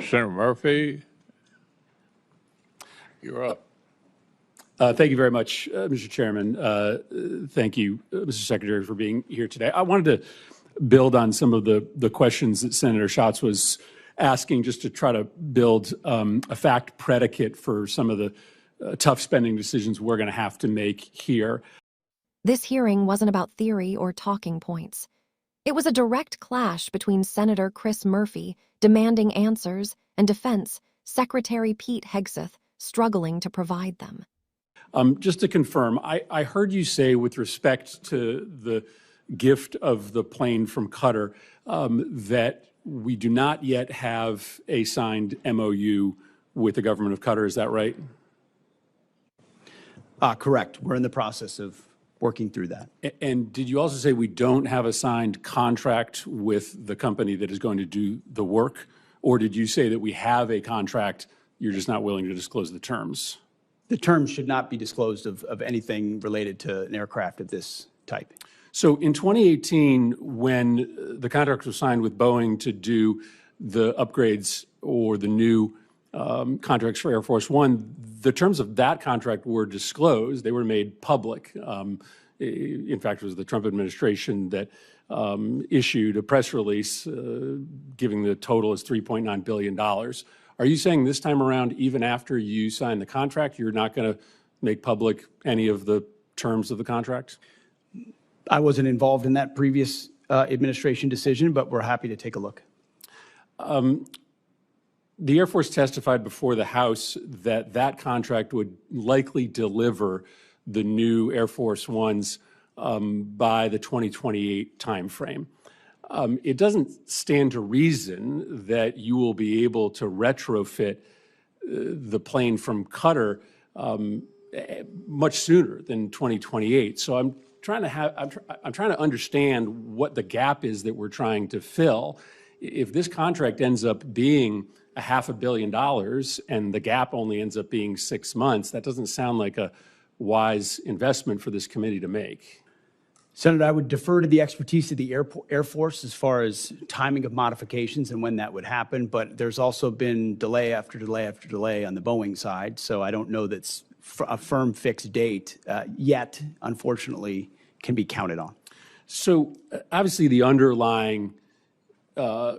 Senator Murphy, you're up. Thank you very much, Mr. Chairman. Thank you, Mr. Secretary, for being here today. I wanted to build on some of the questions that Senator Schatz was asking, just to try to build a fact predicate for some of the tough spending decisions we're going to have to make here. This hearing wasn't about theory or talking points. It was a direct clash between Senator Chris Murphy, demanding answers, and Defense Secretary Pete Hegseth, struggling to provide them. Just to confirm, I heard you say, with respect to the gift of the plane from Qatar, that we do not yet have a signed MOU with the government of Qatar. Is that right? Correct. We're in the process of working through that. And did you also say we don't have a signed contract with the company that is going to do the work? Or did you say that we have a contract, you're just not willing to disclose the terms? The terms should not be disclosed of anything related to an aircraft of this type. So in 2018, when the contract was signed with Boeing to do the upgrades or the new contracts for Air Force One, the terms of that contract were disclosed. They were made public. In fact, it was the Trump administration that issued a press release giving the total as $3.9 billion. Are you saying this time around, even after you sign the contract, you're not going to make public any of the terms of the contract? I wasn't involved in that previous administration decision, but we're happy to take a look. The Air Force testified before the House that that contract would likely deliver the new Air Force Ones by the 2028 timeframe. It doesn't stand to reason that you will be able to retrofit the plane from Qatar much sooner than 2028. So I'm trying to understand what the gap is that we're trying to fill. If this contract ends up being $500 million and the gap only ends up being 6 months, that doesn't sound like a wise investment for this committee to make. Senator, I would defer to the expertise of the Air Force as far as timing of modifications and when that would happen, but there's also been delay after delay after delay on the Boeing side, so I don't know that's a firm fixed date yet, unfortunately, can be counted on. So obviously the underlying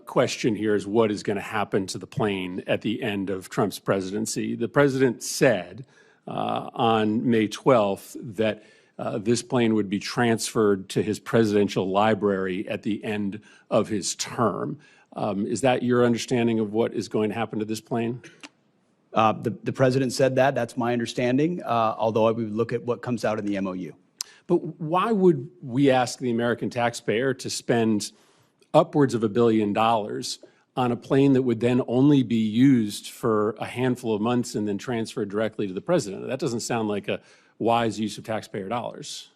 question here is what is going to happen to the plane at the end of Trump's presidency. The president said on May 12th that this plane would be transferred to his presidential library at the end of his term. Is that your understanding of what is going to happen to this plane? The president said that. That's my understanding, although I would look at what comes out in the MOU. But why would we ask the American taxpayer to spend upwards of $1 billion on a plane that would then only be used for a handful of months and then transferred directly to the president? That doesn't sound like a wise use of taxpayer dollars.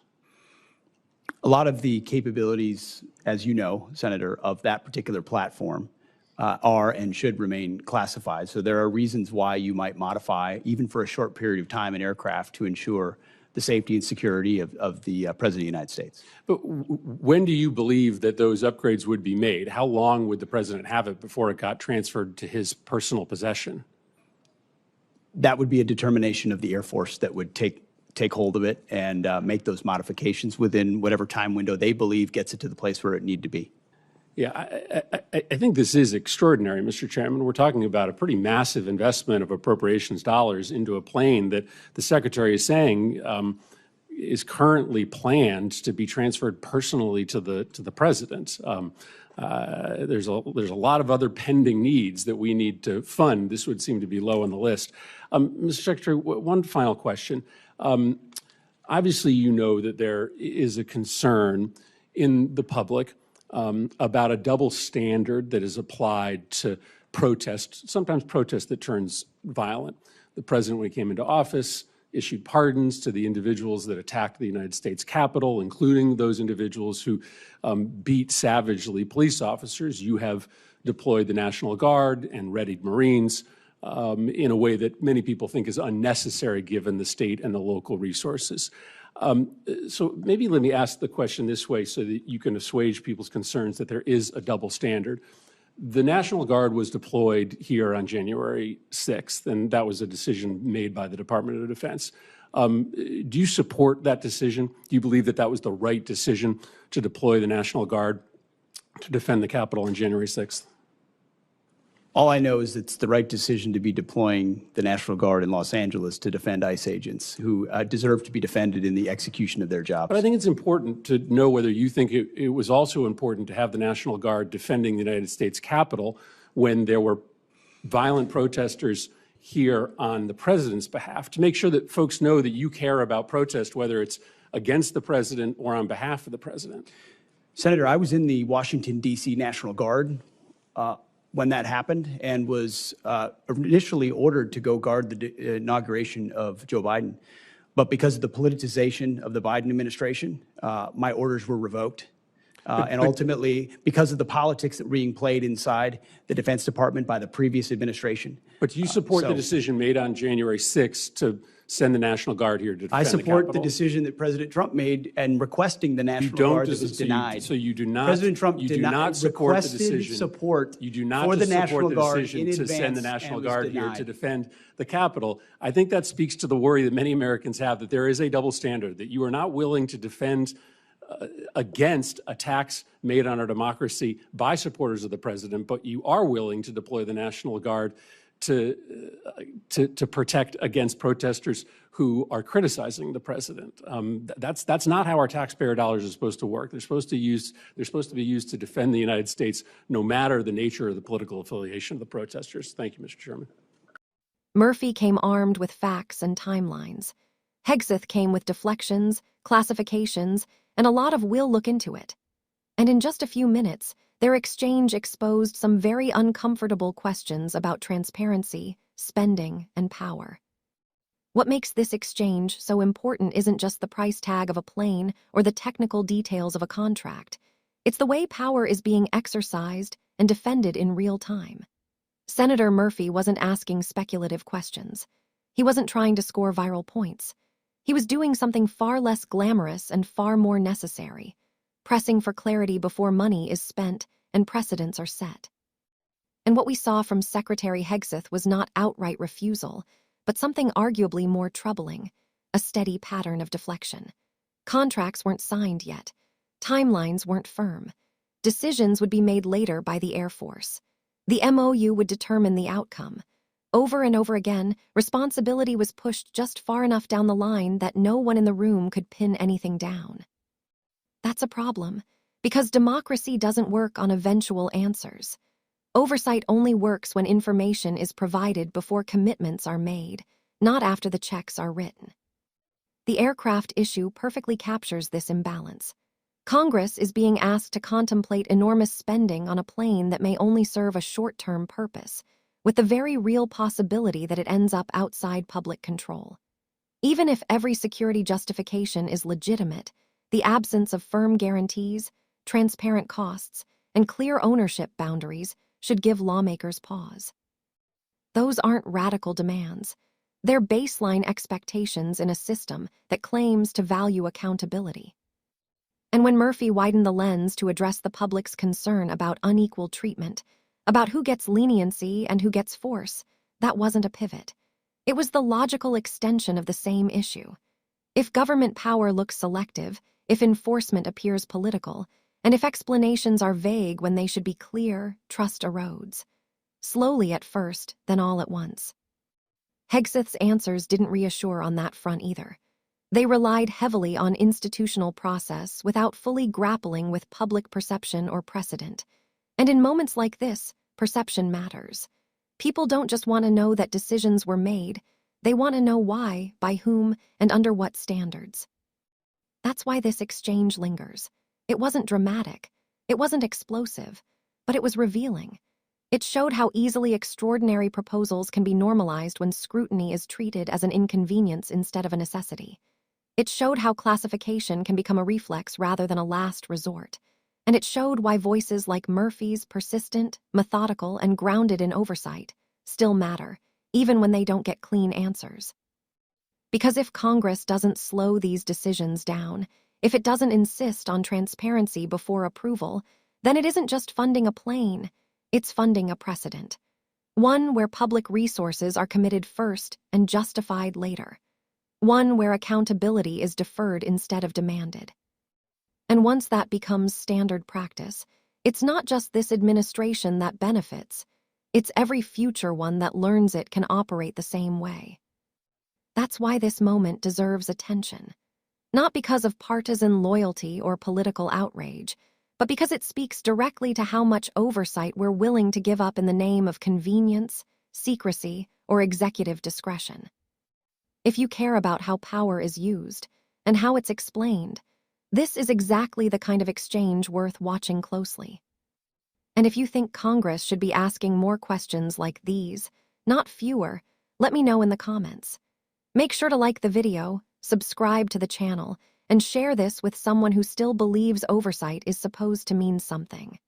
A lot of the capabilities, as you know, Senator, of that particular platform are and should remain classified. So there are reasons why you might modify, even for a short period of time, an aircraft to ensure the safety and security of the President of the United States. But when do you believe that those upgrades would be made? How long would the president have it before it got transferred to his personal possession? That would be a determination of the Air Force that would take hold of it and make those modifications within whatever time window they believe gets it to the place where it needs to be. Yeah, I think this is extraordinary, Mr. Chairman. We're talking about a pretty massive investment of appropriations dollars into a plane that the Secretary is saying is currently planned to be transferred personally to the President. There's a lot of other pending needs that we need to fund. This would seem to be low on the list. Mr. Secretary, one final question. Obviously, you know that there is a concern in the public about a double standard that is applied to protest, sometimes protest that turns violent. The president, when he came into office, issued pardons to the individuals that attacked the United States Capitol, including those individuals who beat savagely police officers. You have deployed the National Guard and readied Marines in a way that many people think is unnecessary given the state and the local resources. So maybe let me ask the question this way so that you can assuage people's concerns that there is a double standard. The National Guard was deployed here on January 6th, and that was a decision made by the Department of Defense. Do you support that decision? Do you believe that that was the right decision to deploy the National Guard to defend the Capitol on January 6th? All I know is it's the right decision to be deploying the National Guard in Los Angeles to defend ICE agents who deserve to be defended in the execution of their jobs. But I think it's important to know whether you think it was also important to have the National Guard defending the United States Capitol when there were violent protesters here on the president's behalf, to make sure that folks know that you care about protest, whether it's against the president or on behalf of the president. Senator, I was in the Washington, D.C. National Guard when that happened and was initially ordered to go guard the inauguration of Joe Biden. But because of the politicization of the Biden administration, my orders were revoked. And ultimately, because of the politics that were being played inside the Defense Department by the previous administration. But do you support the decision made on January 6th to send the National Guard here to defend the Capitol? I support the decision that President Trump made and requesting the National Guard that was denied. So you do not. President Trump you do not support the decision. Support you do not for the support National the Guard decision in to advance send the National Guard here denied. to defend the Capitol. I think that speaks to the worry that many Americans have that there is a double standard, that you are not willing to defend against attacks made on our democracy by supporters of the president, but you are willing to deploy the National Guard to protect against protesters who are criticizing the president. That's not how our taxpayer dollars are supposed to work. They're supposed to be used to defend the United States, no matter the nature of the political affiliation of the protesters. Thank you, Mr. Chairman. Murphy came armed with facts and timelines. Hegseth came with deflections, classifications, and a lot of "we'll look into it." And in just a few minutes, their exchange exposed some very uncomfortable questions about transparency, spending, and power. What makes this exchange so important isn't just the price tag of a plane or the technical details of a contract. It's the way power is being exercised and defended in real time. Senator Murphy wasn't asking speculative questions. He wasn't trying to score viral points. He was doing something far less glamorous and far more necessary, pressing for clarity before money is spent and precedents are set. And what we saw from Secretary Hegseth was not outright refusal, but something arguably more troubling, a steady pattern of deflection. Contracts weren't signed yet. Timelines weren't firm. Decisions would be made later by the Air Force. The MOU would determine the outcome. Over and over again, responsibility was pushed just far enough down the line that no one in the room could pin anything down. That's a problem, because democracy doesn't work on eventual answers. Oversight only works when information is provided before commitments are made, not after the checks are written. The aircraft issue perfectly captures this imbalance. Congress is being asked to contemplate enormous spending on a plane that may only serve a short-term purpose, with the very real possibility that it ends up outside public control. Even if every security justification is legitimate, the absence of firm guarantees, transparent costs, and clear ownership boundaries should give lawmakers pause. Those aren't radical demands. They're baseline expectations in a system that claims to value accountability. And when Murphy widened the lens to address the public's concern about unequal treatment, about who gets leniency and who gets force, that wasn't a pivot. It was the logical extension of the same issue. If government power looks selective, if enforcement appears political, and if explanations are vague when they should be clear, trust erodes. Slowly at first, then all at once. Hegseth's answers didn't reassure on that front either. They relied heavily on institutional process without fully grappling with public perception or precedent. And in moments like this, perception matters. People don't just want to know that decisions were made, they want to know why, by whom, and under what standards. That's why this exchange lingers. It wasn't dramatic, it wasn't explosive, but it was revealing. It showed how easily extraordinary proposals can be normalized when scrutiny is treated as an inconvenience instead of a necessity. It showed how classification can become a reflex rather than a last resort. And it showed why voices like Murphy's, persistent, methodical, and grounded in oversight, still matter, even when they don't get clean answers. Because if Congress doesn't slow these decisions down, if it doesn't insist on transparency before approval, then it isn't just funding a plane, It's funding a precedent, one where public resources are committed first and justified later, one where accountability is deferred instead of demanded. And once that becomes standard practice, it's not just this administration that benefits, it's every future one that learns it can operate the same way. That's why this moment deserves attention. Not because of partisan loyalty or political outrage, but because it speaks directly to how much oversight we're willing to give up in the name of convenience, secrecy, or executive discretion. If you care about how power is used and how it's explained, this is exactly the kind of exchange worth watching closely. And if you think Congress should be asking more questions like these, not fewer, let me know in the comments. Make sure to like the video, subscribe to the channel, and share this with someone who still believes oversight is supposed to mean something.